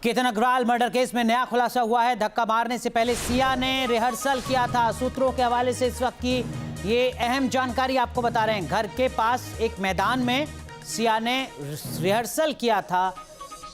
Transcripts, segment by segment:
Ketan Agarwal murder case में नया खुलासा हुआ है। धक्का मारने से पहले सिया ने रिहर्सल किया था। सूत्रों के हवाले से इस वक्त की ये अहम जानकारी आपको बता रहे हैं। घर के पास एक मैदान में सिया ने रिहर्सल किया था।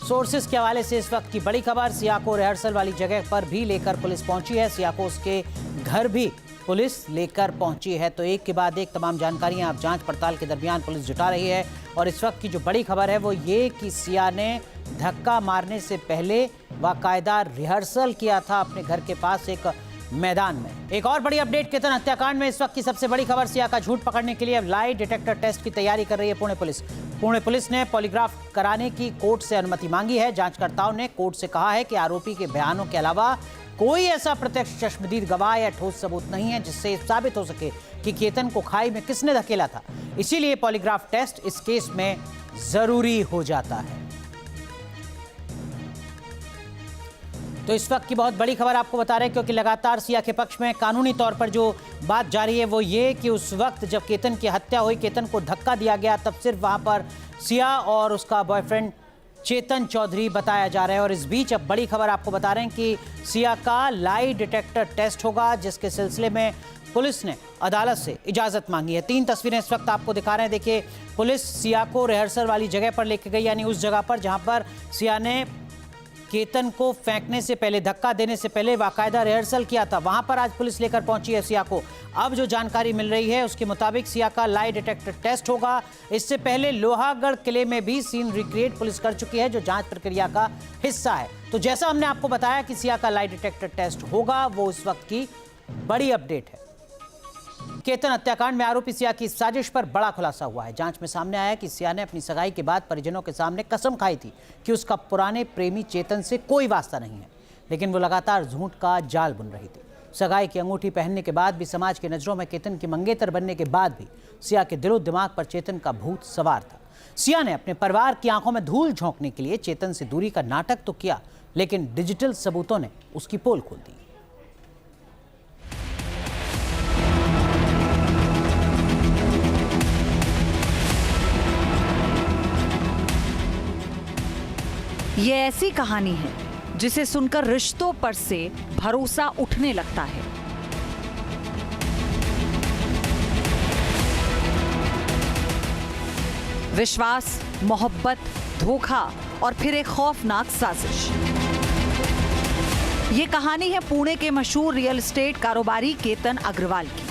सोर्सेस के हवाले से इस वक्त की बड़ी खबर। सिया को रिहर्सल वाली जगह पर भी लेकर पुलिस पहुंची है। सिया को उसके घर भी पुलिस लेकर पहुंची है। तो एक के बाद एक तमाम जानकारियां अब जांच पड़ताल के दरमियान पुलिस जुटा रही है। और इस वक्त की जो बड़ी खबर है वो ये कि सिया ने धक्का मारने से पहले बाकायदा रिहर्सल किया था अपने घर के पास एक मैदान में। एक और बड़ी अपडेट केतन हत्याकांड में इस वक्त की सबसे बड़ी खबर। सिया का झूठ पकड़ने के लिए अब लाई डिटेक्टर टेस्ट की तैयारी कर रही है पुणे पुलिस। पुणे पुलिस ने पॉलीग्राफ कराने की कोर्ट से अनुमति मांगी है। जांचकर्ताओं ने कोर्ट से कहा है कि आरोपी के बयानों के अलावा कोई ऐसा प्रत्यक्ष चश्मदीद गवाह या ठोस सबूत नहीं है जिससे साबित हो सके कि केतन को खाई में किसने धकेला था। इसीलिए पॉलीग्राफ टेस्ट इस केस में जरूरी हो जाता है। तो इस वक्त की बहुत बड़ी खबर आपको बता रहे हैं, क्योंकि लगातार सिया के पक्ष में कानूनी तौर पर जो बात जारी है वो ये कि उस वक्त जब केतन की हत्या हुई, केतन को धक्का दिया गया, तब सिर्फ वहां पर सिया और उसका बॉयफ्रेंड चेतन चौधरी बताया जा रहा है। और इस बीच अब बड़ी खबर आपको बता रहे हैं कि सिया का लाई डिटेक्टर टेस्ट होगा, जिसके सिलसिले में पुलिस ने अदालत से इजाजत मांगी है। 3 तस्वीरें इस वक्त आपको दिखा रहे हैं। देखिए, पुलिस सिया को रिहर्सल वाली जगह पर लेके गई, यानी उस जगह पर जहां पर सिया ने केतन को फेंकने से पहले, धक्का देने से पहले बाकायदा रिहर्सल किया था। वहां पर आज पुलिस लेकर पहुंची है सिया को। अब जो जानकारी मिल रही है उसके मुताबिक सिया का लाई डिटेक्टर टेस्ट होगा। इससे पहले लोहागढ़ किले में भी सीन रिक्रिएट पुलिस कर चुकी है, जो जांच प्रक्रिया का हिस्सा है। तो जैसा हमने आपको बताया कि सिया का लाई डिटेक्टर टेस्ट होगा, वो इस वक्त की बड़ी अपडेट है। केतन हत्याकांड में आरोपी सिया की साजिश पर बड़ा खुलासा हुआ है। जांच में सामने आया कि सिया ने अपनी सगाई के बाद परिजनों के सामने कसम खाई थी कि उसका पुराने प्रेमी चेतन से कोई वास्ता नहीं है, लेकिन वो लगातार झूठ का जाल बुन रही थी। सगाई की अंगूठी पहनने के बाद भी, समाज की नजरों में केतन की मंगेतर बनने के बाद भी सिया के दिलो दिमाग पर चेतन का भूत सवार था। सिया ने अपने परिवार की आंखों में धूल झोंकने के लिए चेतन से दूरी का नाटक तो किया, लेकिन डिजिटल सबूतों ने उसकी पोल खोल दी। ये ऐसी कहानी है जिसे सुनकर रिश्तों पर से भरोसा उठने लगता है। विश्वास, मोहब्बत, धोखा और फिर एक खौफनाक साजिश। ये कहानी है पुणे के मशहूर रियल एस्टेट कारोबारी केतन अग्रवाल की।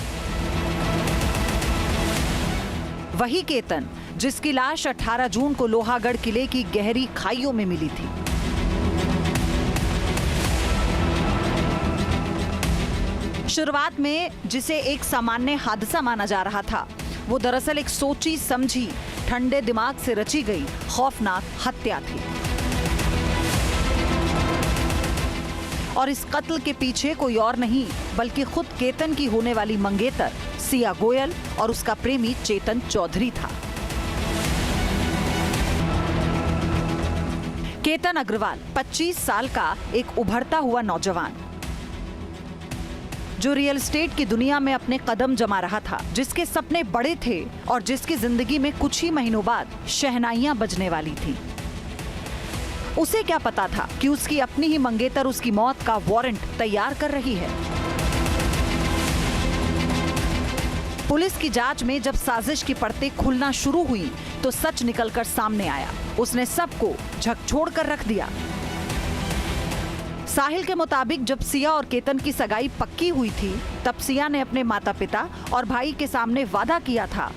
वही केतन जिसकी लाश 18 जून को लोहागढ़ किले की गहरी खाइयों में मिली थी। शुरुआत में जिसे एक सामान्य हादसा माना जा रहा था, वो दरअसल एक सोची समझी, ठंडे दिमाग से रची गई खौफनाक हत्या थी। और इस कत्ल के पीछे कोई और नहीं बल्कि खुद केतन की होने वाली मंगेतर सिया गोयल और उसका प्रेमी चेतन चौधरी था। केतन अग्रवाल 25 साल का एक उभरता हुआ नौजवान, जो रियल एस्टेट की दुनिया में अपने कदम जमा रहा था, जिसके सपने बड़े थे और जिसकी जिंदगी में कुछ ही महीनों बाद शहनाइयां बजने वाली थी। उसे क्या पता था कि उसकी अपनी ही मंगेतर उसकी मौत का वारंट तैयार कर रही है। पुलिस की जांच में जब साजिश की परतें खुलना शुरू हुई तो सच निकलकर सामने आया। उसने सबको झकझोर कर रख दिया। साहिल के मुताबिक जब सिया और केतन की सगाई पक्की हुई थी, तब सिया ने अपने माता पिता और भाई के सामने वादा किया था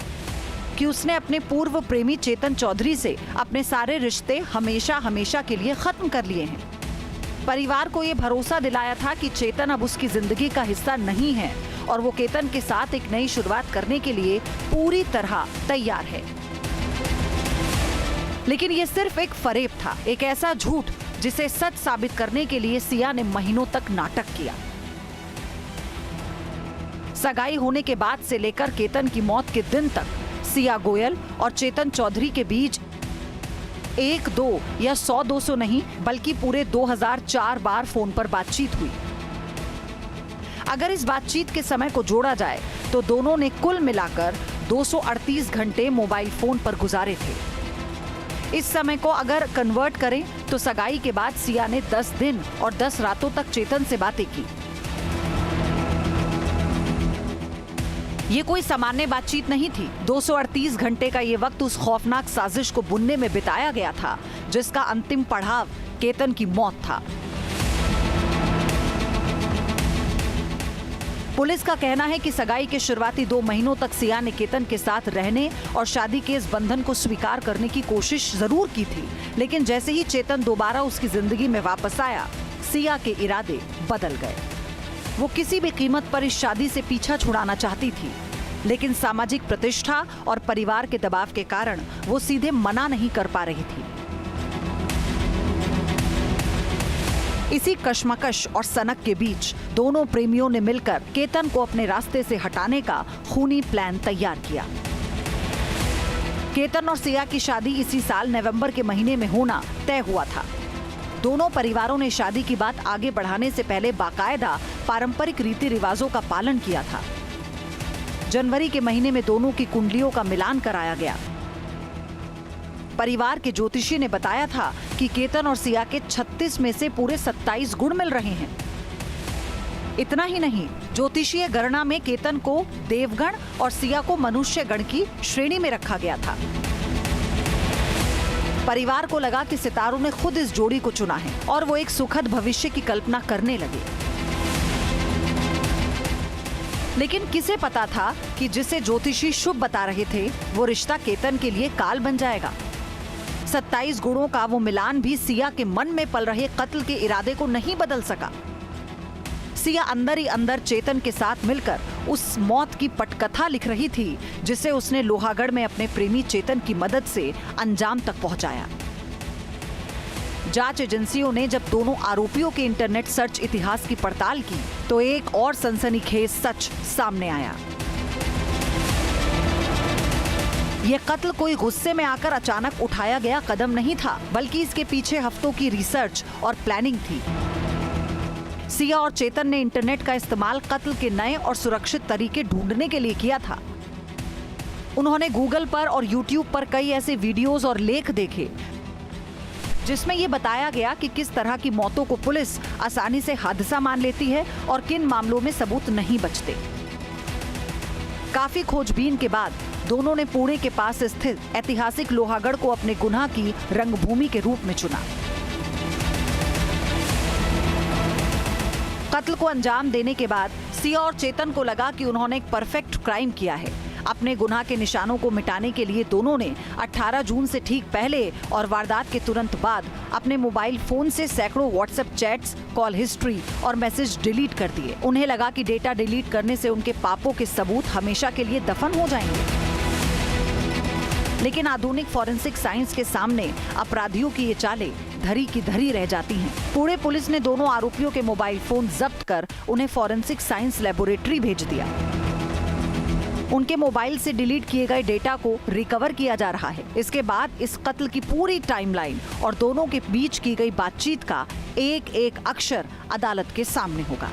कि उसने अपने पूर्व प्रेमी चेतन चौधरी से अपने सारे रिश्ते हमेशा हमेशा के लिए खत्म कर लिए हैं। परिवार को यह भरोसा दिलाया था कि चेतन अब उसकी जिंदगी का हिस्सा नहीं है और वो केतन के साथ एक नई शुरुआत करने के लिए पूरी तरह तैयार है। लेकिन ये सिर्फ एक फरेब था, एक ऐसा झूठ जिसे सच साबित करने के लिए सिया ने महीनों तक नाटक किया। सगाई होने के बाद से लेकर केतन की मौत के दिन तक सिया गोयल और चेतन चौधरी के बीच 1, 2 या 100-200 नहीं बल्कि पूरे 2004 बार फोन पर बातचीत हुई। अगर इस बातचीत के समय को जोड़ा जाए तो दोनों ने कुल मिलाकर 238 घंटे मोबाइल फोन पर गुजारे थे। इस समय को अगर कन्वर्ट करें तो सगाई के बाद सिया ने 10 दिन और 10 रातों तक चेतन से बातें की। ये कोई सामान्य बातचीत नहीं थी। 238 घंटे का ये वक्त उस खौफनाक साजिश को बुनने में बिताया गया था जिसका अंतिम पड़ाव केतन की मौत था। पुलिस का कहना है कि सगाई के शुरुआती 2 महीनों तक सिया ने केतन के साथ रहने और शादी के इस बंधन को स्वीकार करने की कोशिश जरूर की थी, लेकिन जैसे ही चेतन दोबारा उसकी जिंदगी में वापस आया, सिया के इरादे बदल गए। वो किसी भी कीमत पर इस शादी से पीछा छुड़ाना चाहती थी, लेकिन सामाजिक प्रतिष्ठा और परिवार के दबाव के कारण वो सीधे मना नहीं कर पा रही थी। इसी कश्मकश और सनक के बीच दोनों प्रेमियों ने मिलकर केतन को अपने रास्ते से हटाने का खूनी प्लान तैयार किया। केतन और सिया की शादी इसी साल नवंबर के महीने में होना तय हुआ था। दोनों परिवारों ने शादी की बात आगे बढ़ाने से पहले बाकायदा पारंपरिक रीति रिवाजों का पालन किया था। जनवरी के महीने में दोनों की कुंडलियों का मिलान कराया गया। परिवार के ज्योतिषी ने बताया था कि केतन और सिया के 36 में से पूरे 27 गुण मिल रहे हैं। इतना ही नहीं, ज्योतिषीय गणना में केतन को देवगण और सिया को मनुष्य गण की श्रेणी में रखा गया था। परिवार को लगा कि सितारों ने खुद इस जोड़ी को चुना है और वो एक सुखद भविष्य की कल्पना करने लगे। लेकिन किसे पता था कि जिसे ज्योतिषी शुभ बता रहे थे वो रिश्ता केतन के लिए काल बन जाएगा। 27 गुणों का वो मिलान भी सिया के मन में पल रहे कत्ल के इरादे को नहीं बदल सका। सिया अंदर ही अंदर चेतन के साथ मिलकर उस मौत की पटकथा लिख रही थी जिसे उसने लोहागढ़ में अपने प्रेमी चेतन की मदद से अंजाम तक पहुंचाया। जांच एजेंसियों ने जब दोनों आरोपियों के इंटरनेट सर्च इतिहास की पड़ताल की तो एक और सनसनीखेज सच सामने आया। यह कत्ल कोई गुस्से में आकर अचानक उठाया गया कदम नहीं था, बल्कि इसके पीछे हफ्तों की रिसर्च और प्लानिंग थी। सिया और चेतन ने इंटरनेट का इस्तेमाल कत्ल के नए और सुरक्षित तरीके ढूंढने के लिए किया था। उन्होंने गूगल पर और यूट्यूब पर कई ऐसे वीडियोस और लेख देखे जिसमें यह बताया गया कि किस तरह की मौतों को पुलिस आसानी से हादसा मान लेती है और किन मामलों में सबूत नहीं बचते। काफी खोजबीन के बाद दोनों ने पुणे के पास स्थित ऐतिहासिक लोहागढ़ को अपने गुनाह की रंगभूमि के रूप में चुना। कत्ल को अंजाम देने के बाद सिया और चेतन को लगा कि उन्होंने एक परफेक्ट क्राइम किया है। अपने गुनाह के निशानों को मिटाने के लिए दोनों ने 18 जून से ठीक पहले और वारदात के तुरंत बाद अपने मोबाइल फोन से सैकड़ों व्हाट्सएप चैट्स, कॉल हिस्ट्री और मैसेज डिलीट कर दिए। उन्हें लगा कि डेटा डिलीट करने से उनके पापों के सबूत हमेशा के लिए दफन हो जाएंगे। लेकिन आधुनिक फॉरेंसिक साइंस के सामने अपराधियों की ये चालें धरी की धरी रह जाती हैं। पुणे पुलिस ने दोनों आरोपियों के मोबाइल फोन जब्त कर उन्हें फॉरेंसिक साइंस लेबोरेटरी भेज दिया। उनके मोबाइल से डिलीट किए गए डेटा को रिकवर किया जा रहा है। इसके बाद इस कत्ल की पूरी टाइमलाइन और दोनों के बीच की गई बातचीत का एक एक अक्षर अदालत के सामने होगा।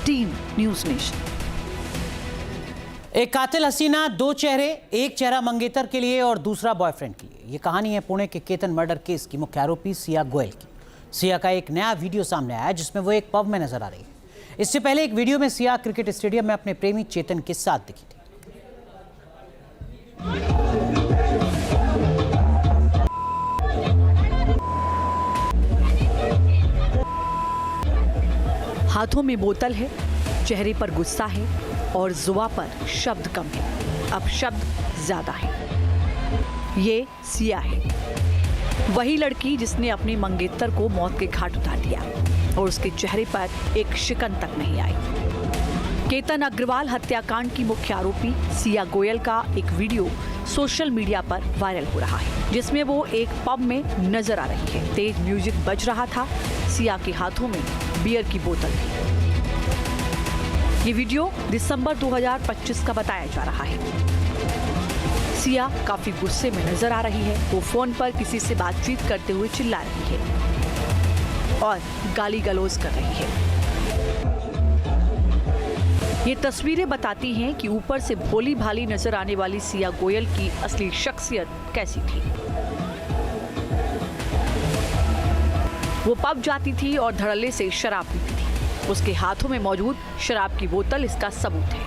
Team news nation. एक कातिल हसीना, 2 चेहरे, एक चेहरा मंगेतर के लिए और दूसरा बॉयफ्रेंड के लिए। ये कहानी है पुणे के केतन मर्डर केस की मुख्य आरोपी सिया गोयल की। सिया का एक नया वीडियो सामने आया जिसमें वो एक पब में नजर आ रही है। इससे पहले एक वीडियो में सिया क्रिकेट स्टेडियम में अपने प्रेमी चेतन के साथ दिखी थी। हाथों में बोतल है, चेहरे पर गुस्सा है और जुबान पर शब्द कम है। अब शब्द ज्यादा है। ये सिया है, वही लड़की जिसने अपने मंगेतर को मौत के घाट उतार दिया और उसके चेहरे पर एक शिकन तक नहीं आई। केतन अग्रवाल हत्याकांड की मुख्य आरोपी सिया गोयल का एक वीडियो सोशल मीडिया पर वायरल हो रहा है जिसमें वो एक पब में नजर आ रही है। तेज म्यूजिक बज रहा था। सिया के हाथों में बियर की बोतल थी। ये वीडियो दिसंबर 2025 का बताया जा रहा है। सिया काफी गुस्से में नजर आ रही है। वो फोन पर किसी से बातचीत करते हुए चिल्ला रही है और गाली गलौज कर रही है। ये तस्वीरें बताती हैं कि ऊपर से भोली भाली नजर आने वाली सिया गोयल की असली शख्सियत कैसी थी। वो पब जाती थी और धड़ल्ले से शराब पीती थी। उसके हाथों में मौजूद शराब की बोतल इसका सबूत है।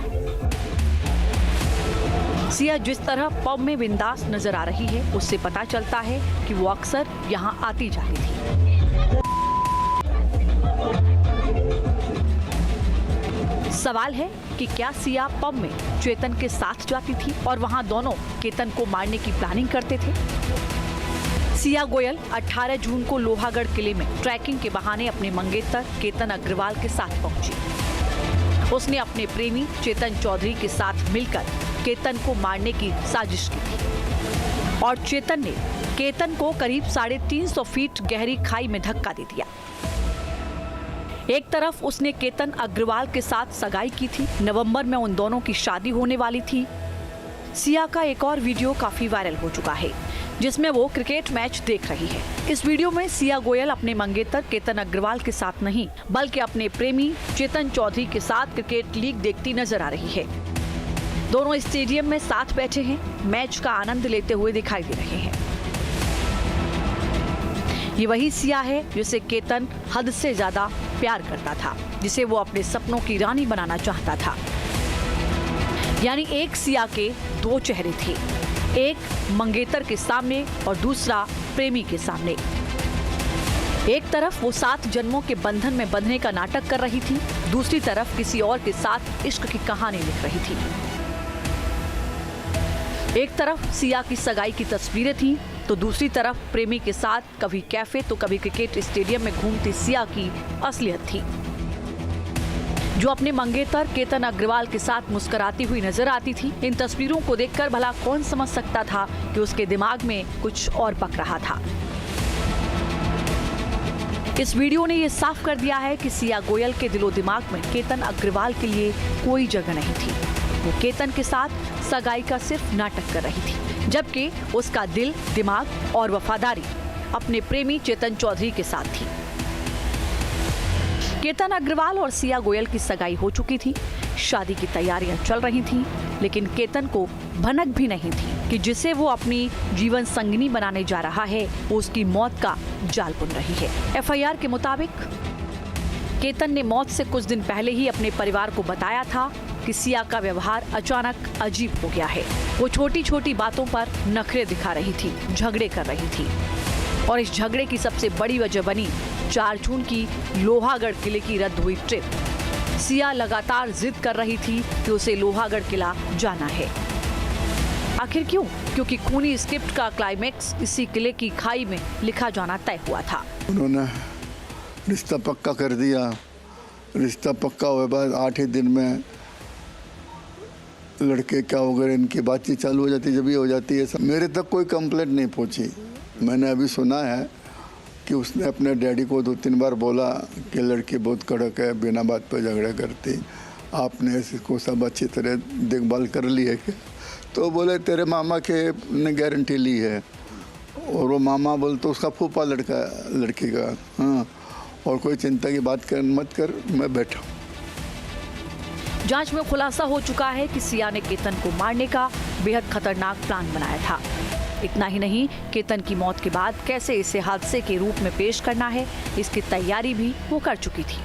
सिया जिस तरह पब में बिंदास नजर आ रही है, उससे पता चलता है कि वो अक्सर यहाँ आती जाती थी। सवाल है कि क्या सिया पब में चेतन के साथ जाती थी और वहां दोनों केतन को मारने की प्लानिंग करते थे। सिया गोयल 18 जून को लोहागढ़ किले में ट्रैकिंग के बहाने अपने मंगेतर केतन अग्रवाल के साथ पहुंची। उसने अपने प्रेमी चेतन चौधरी के साथ मिलकर केतन को मारने की साजिश की थी और चेतन ने केतन को करीब 350 फीट गहरी खाई में धक्का दे दिया। एक तरफ उसने केतन अग्रवाल के साथ सगाई की थी। नवंबर में उन दोनों की शादी होने वाली थी। सिया का एक और वीडियो काफी वायरल हो चुका है, जिसमें वो क्रिकेट मैच देख रही है। इस वीडियो में सिया गोयल अपने मंगेतर केतन अग्रवाल के साथ नहीं, बल्कि अपने प्रेमी चेतन चौधरी के साथ क्रिकेट लीग देखती नजर आ रही है। दोनों स्टेडियम में साथ बैठे हैं, मैच का आनंद लेते हुए दिखाई दे रहे हैं। ये वही सिया है जिसे केतन हद से ज्यादा प्यार करता था, जिसे वो अपने सपनों की रानी बनाना चाहता था। यानी एक सिया के दो चेहरे थे, एक मंगेतर के सामने और दूसरा प्रेमी के सामने। एक तरफ वो 7 जन्मों के बंधन में बंधने का नाटक कर रही थी, दूसरी तरफ किसी और के साथ इश्क की कहानी लिख रही थी। एक तरफ सिया की सगाई की तस्वीरें थीं, तो दूसरी तरफ प्रेमी के साथ कभी कैफे तो कभी क्रिकेट स्टेडियम में घूमती सिया की असलियत थी, जो अपने मंगेतर केतन अग्रवाल के साथ मुस्कुराती हुई नजर आती थी। इन तस्वीरों को देखकर भला कौन समझ सकता था कि उसके दिमाग में कुछ और पक रहा था। इस वीडियो ने यह साफ कर दिया है कि सिया गोयल के दिलो दिमाग में केतन अग्रवाल के लिए कोई जगह नहीं थी। वो केतन के साथ सगाई का सिर्फ नाटक कर रही थी, जबकि उसका दिल, दिमाग और वफादारी अपने प्रेमी चेतन चौधरी के साथ थी। केतन अग्रवाल और सिया गोयल की सगाई हो चुकी थी, शादी की तैयारियां चल रही थीं, लेकिन केतन को भनक भी नहीं थी कि जिसे वो अपनी जीवन संगिनी बनाने जा रहा है, वो उसकी मौत का जाल बुन रही है। एफआईआर के मुताबिक केतन ने मौत से कुछ दिन पहले ही अपने परिवार को बताया था कि सिया का व्यवहार अचानक अजीब हो गया है। वो छोटी छोटी बातों पर नखरे दिखा रही थी, झगड़े कर रही थी, और इस झगड़े की सबसे बड़ी वजह बनी 4 जून की लोहागढ़ किले की रद्द हुई ट्रिप। सिया लगातार जिद कर रही थी कि उसे लोहागढ़ किला जाना है। आखिर क्यों? क्योंकि खूनी स्क्रिप्ट का क्लाइमेक्स इसी किले की खाई में लिखा जाना तय हुआ था। उन्होंने रिश्ता पक्का कर दिया। रिश्ता पक्का हुए बाद 8 ही दिन में लड़के क्या हो गए, इनकी बातचीत चालू हो जाती, जब ये हो जाती है। मेरे तक कोई कंप्लेंट नहीं पहुंची। मैंने अभी सुना है कि उसने अपने डैडी को 2-3 बार बोला कि लड़की बहुत कड़क है, बिना बात पर झगड़ा करती, आपने इसको सब अच्छी तरह देखभाल कर ली है क्या? तो बोले तेरे मामा के ने गारंटी ली है, और वो मामा बोल तो उसका फूफा लड़की का, हाँ, और कोई चिंता की बात मत कर, मैं बैठा। जांच में खुलासा हो चुका है कि सिया ने केतन को मारने का बेहद खतरनाक प्लान बनाया था। इतना ही नहीं, केतन की मौत के बाद कैसे इसे हादसे के रूप में पेश करना है, इसकी तैयारी भी वो कर चुकी थी।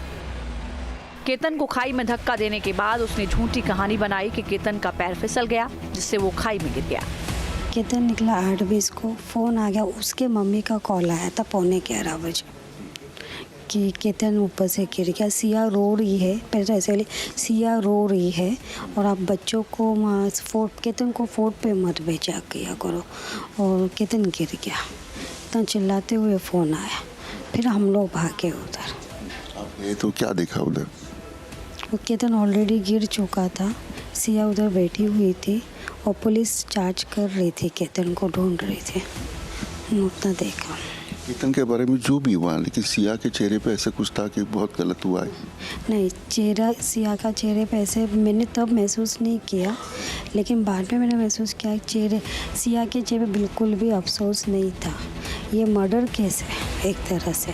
केतन को खाई में धक्का देने के बाद उसने झूठी कहानी बनाई कि केतन का पैर फिसल गया, जिससे वो खाई में गिर गया। केतन निकला 8:20 को, फ़ोन आ गया, उसके मम्मी का कॉल आया था 11:15 बजे कि केतन ऊपर से गिर गया, सिया रो रही है। पहले ऐसे सिया रो रही है और आप बच्चों को केतन को फोर्ट पे मत भेजा किया करो, और केतन गिर गया। तो चिल्लाते हुए फ़ोन आया, फिर हम लोग भागे उधर। ये तो क्या देखा उधर? केतन ऑलरेडी गिर चुका था, सिया उधर बैठी हुई थी और पुलिस जांच कर रही थी, केतन को ढूंढ रही थी। उतना देखा। केतन के बारे में जो भी हुआ, लेकिन सिया के चेहरे पे ऐसा कुछ था कि बहुत गलत हुआ है। नहीं, सिया का चेहरे पे ऐसे मैंने तब महसूस नहीं किया, लेकिन बाद में मैंने महसूस किया सिया के चेहरे पे बिल्कुल भी अफसोस नहीं था। ये मर्डर केस है एक तरह से।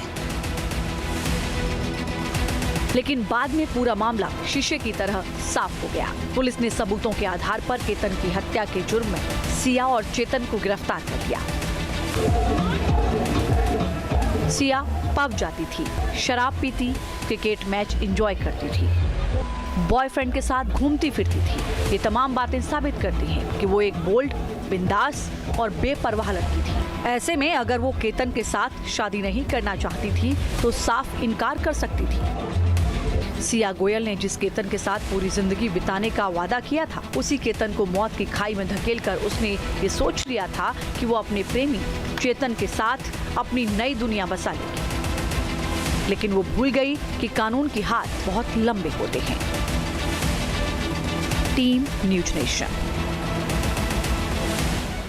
लेकिन बाद में पूरा मामला शीशे की तरह साफ हो गया। पुलिस ने सबूतों के आधार पर केतन की हत्या के जुर्म में सिया और चेतन को गिरफ्तार कर लिया। सिया पब जाती थी, शराब पीती, क्रिकेट मैच एंजॉय करती थी, बॉयफ्रेंड के साथ घूमती फिरती थी। ये तमाम बातें साबित करती हैं कि वो एक बोल्ड, बिंदास और बेपरवाह लड़की थी। ऐसे में अगर वो केतन के साथ शादी नहीं करना चाहती थी तो साफ इनकार कर सकती थी। सिया गोयल ने जिस केतन के साथ पूरी जिंदगी बिताने का वादा किया था, उसी केतन को मौत की खाई में धकेलकर उसने ये सोच लिया था कि वो अपने प्रेमी चेतन के साथ अपनी नई दुनिया बसा लेगी। लेकिन वो भूल गई कि कानून के हाथ बहुत लंबे होते हैं। Team news nation.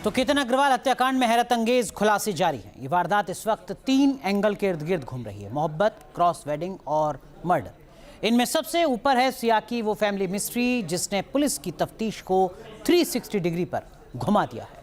तो केतन अग्रवाल हत्याकांड में हैरत अंगेज खुलासे जारी हैं। ये वारदात इस वक्त 3 एंगल के इर्द गिर्द घूम रही है: मोहब्बत, क्रॉस वेडिंग और मर्डर। इनमें सबसे ऊपर है सिया की वो फैमिली मिस्ट्री जिसने पुलिस की तफ्तीश को 360 डिग्री पर घुमा दिया है।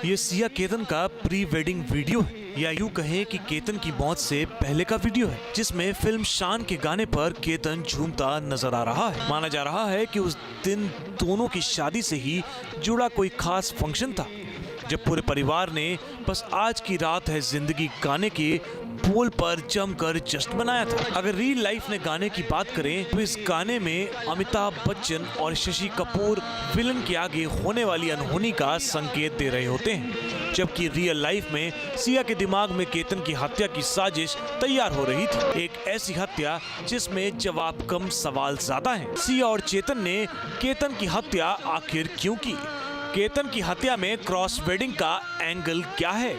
ये सिया केतन का प्री वेडिंग वीडियो है, या यूं कहें कि केतन की मौत से पहले का वीडियो है, जिसमें फिल्म शान के गाने पर केतन झूमता नजर आ रहा है। माना जा रहा है कि उस दिन दोनों की शादी से ही जुड़ा कोई खास फंक्शन था, जब पूरे परिवार ने बस आज की रात है जिंदगी गाने के बोल पर जमकर जश्न मनाया था। अगर रियल लाइफ में गाने की बात करें तो इस गाने में अमिताभ बच्चन और शशि कपूर विलन के आगे होने वाली अनहोनी का संकेत दे रहे होते हैं, जबकि रियल लाइफ में सिया के दिमाग में केतन की हत्या की साजिश तैयार हो रही थी। एक ऐसी हत्या जिसमें जवाब कम सवाल ज्यादा हैं। सिया और चेतन ने केतन की हत्या आखिर क्यों की? केतन की हत्या में क्रॉस वेडिंग का एंगल क्या है?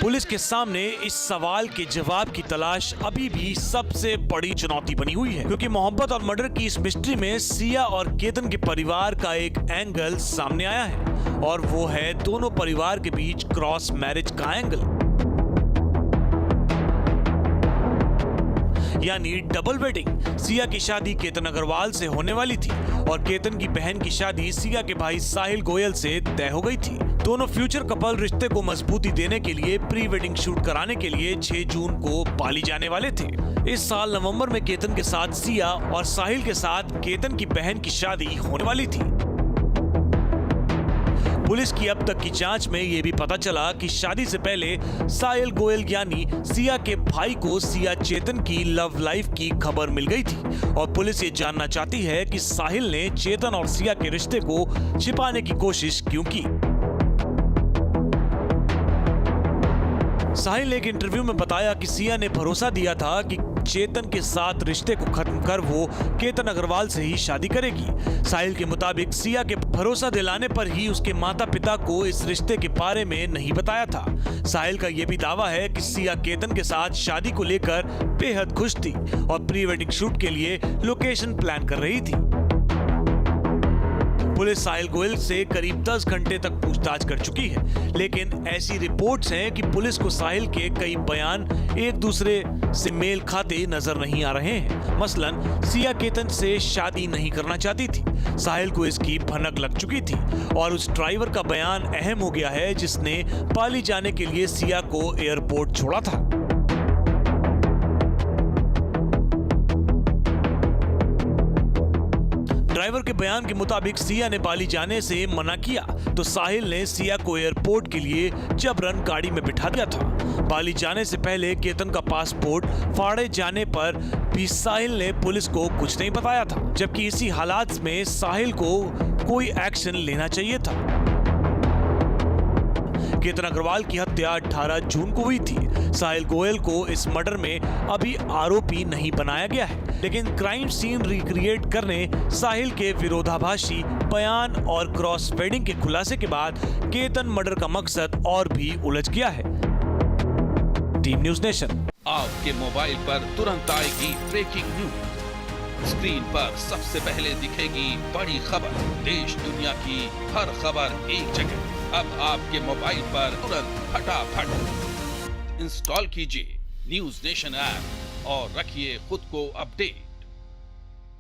पुलिस के सामने इस सवाल के जवाब की तलाश अभी भी सबसे बड़ी चुनौती बनी हुई है, क्योंकि मोहब्बत और मर्डर की इस मिस्ट्री में सिया और केतन के परिवार का एक एंगल सामने आया है, और वो है दोनों परिवार के बीच क्रॉस मैरिज का एंगल, यानी डबल वेडिंग। सिया की शादी केतन अग्रवाल से होने वाली थी और केतन की बहन की शादी सिया के भाई साहिल गोयल से तय हो गई थी। दोनों फ्यूचर कपल रिश्ते को मजबूती देने के लिए प्री वेडिंग शूट कराने के लिए 6 जून को पाली जाने वाले थे। इस साल नवंबर में केतन के साथ सिया और साहिल के साथ केतन की बहन की शादी होने वाली थी। पुलिस की अब तक की जांच में ये भी पता चला कि शादी से पहले साहिल गोयल यानी सिया के भाई को सिया चेतन की लव लाइफ की खबर मिल गई थी, और पुलिस ये जानना चाहती है कि साहिल ने चेतन और सिया के रिश्ते को छिपाने की कोशिश क्यों की। साहिल ने एक इंटरव्यू में बताया कि सिया ने भरोसा दिया था कि चेतन के साथ रिश्ते को खत्म कर वो केतन अग्रवाल से ही शादी करेगी। साहिल के मुताबिक सिया के भरोसा दिलाने पर ही उसके माता पिता को इस रिश्ते के बारे में नहीं बताया था। साहिल का यह भी दावा है कि सिया केतन के साथ शादी को लेकर बेहद खुश थी और प्री वेडिंग शूट के लिए लोकेशन प्लान कर रही थी। पुलिस साहिल गोयल से करीब 10 घंटे तक पूछताछ कर चुकी है, लेकिन ऐसी रिपोर्ट्स हैं कि पुलिस को साहिल के कई बयान एक दूसरे से मेल खाते नजर नहीं आ रहे हैं। मसलन सिया केतन से शादी नहीं करना चाहती थी, साहिल को इसकी भनक लग चुकी थी, और उस ड्राइवर का बयान अहम हो गया है जिसने पाली जाने के लिए सिया को एयरपोर्ट छोड़ा था। ड्राइवर के बयान के मुताबिक सिया ने पाली जाने से मना किया तो साहिल ने सिया को एयरपोर्ट के लिए जबरन गाड़ी में बिठा दिया था। पाली जाने से पहले केतन का पासपोर्ट फाड़े जाने पर भी साहिल ने पुलिस को कुछ नहीं बताया था, जबकि इसी हालात में साहिल को कोई एक्शन लेना चाहिए था। केतन अग्रवाल की हत्या 18 जून को हुई थी। साहिल गोयल को इस मर्डर में अभी आरोपी नहीं बनाया गया है, लेकिन क्राइम सीन रिक्रिएट करने, साहिल के विरोधाभासी बयान और क्रॉस वेडिंग के खुलासे के बाद केतन मर्डर का मकसद और भी उलझ गया है। Team news nation. आपके मोबाइल पर तुरंत आएगी ब्रेकिंग न्यूज, स्क्रीन पर सबसे पहले दिखेगी बड़ी खबर, देश दुनिया की हर खबर एक जगह। अब आपके मोबाइल पर तुरंत फटाफट इंस्टॉल कीजिए न्यूज़ नेशन ऐप और रखिए खुद को अपडेट।